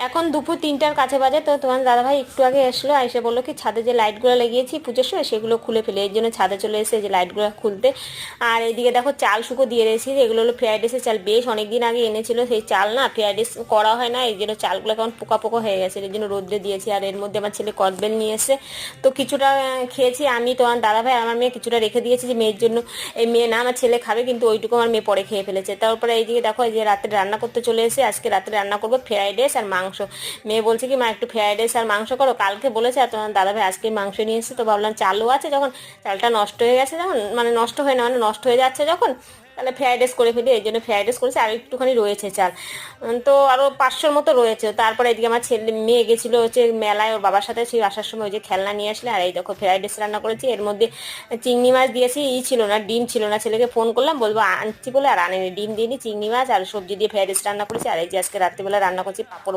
এখন দুপুর 3টার কাছে বাজে। তো তোমার দাদাভাই একটু আগে এসলো, এসে বললো কি ছাদে যে লাইটগুলো লাগিয়েছি পুজোর সময় সেগুলো খুলে ফেলে, এই জন্য ছাদে চলে এসে যে লাইটগুলো খুলতে। আর এইদিকে দেখো চাল শুকো দিয়ে রেখেছি, এগুলো হলো ফ্রাইড রাইসের চাল, বেশ অনেকদিন আগে এনেছিল সেই চাল, না ফ্রাইড রাইস করা হয় না, এই জন্য চালগুলো কেমন পোকা পোকা হয়ে গেছে, এই জন্য রোদ্রে দিয়েছি। আর এর মধ্যে আমার ছেলে কদবেল নিয়ে এসে, তো কিছুটা খেয়েছি আমি, তোমার দাদাভাই আর আমার মেয়ে কিছুটা রেখে দিয়েছি যে মেয়ের জন্য, এই মেয়ে না আমার ছেলে খাবে, কিন্তু ওইটুকু আমার মেয়ে পরে খেয়ে ফেলেছে। তারপরে এইদিকে দেখো এই যে রাত্রে রান্না করতে চলে এসে, আজকে রাত্রে রান্না করবো ফ্রাইড রাইস আর মাংস। মেয়ে বলছে কি মা একটু ফ্রাইড রাইস আর মাংস করো, কালকে বলেছে আর তোমার দাদাভাই আজকে মাংস নিয়ে এসেছে, তো ভাবলাম চালও আছে যখন, চালটা নষ্ট হয়ে গেছে যখন, মানে নষ্ট হয়ে না মানে নষ্ট হয়ে যাচ্ছে যখন, তাহলে ফ্রাইড রাইস করে ফেলি, এই জন্য ফ্রাইড রাইস করেছে। আর একটুখানি রয়েছে চাল, তো আরও 500 মতো রয়েছে। তারপরে এদিকে আমার ছেলে মেয়ে গেছিলো হচ্ছে মেলায় ওর বাবার সাথে, সেই আসার সময় ওই যে খেলনা নিয়ে আসলে। আর এই দেখো ফ্রাইড রাইস রান্না করেছি, এর মধ্যে চিংড়ি মাছ দিয়েছি, ছিল না, ডিম ছিল না, ছেলেকে ফোন করলাম বলবো আনছি বলে আর আনেনি, ডিম দিইনি, চিংড়ি মাছ আর সবজি দিয়ে ফ্রাইড রাইস রান্না করেছি। আর এই যে আজকে রাত্রিবেলা রান্না করছি পাঁপড়।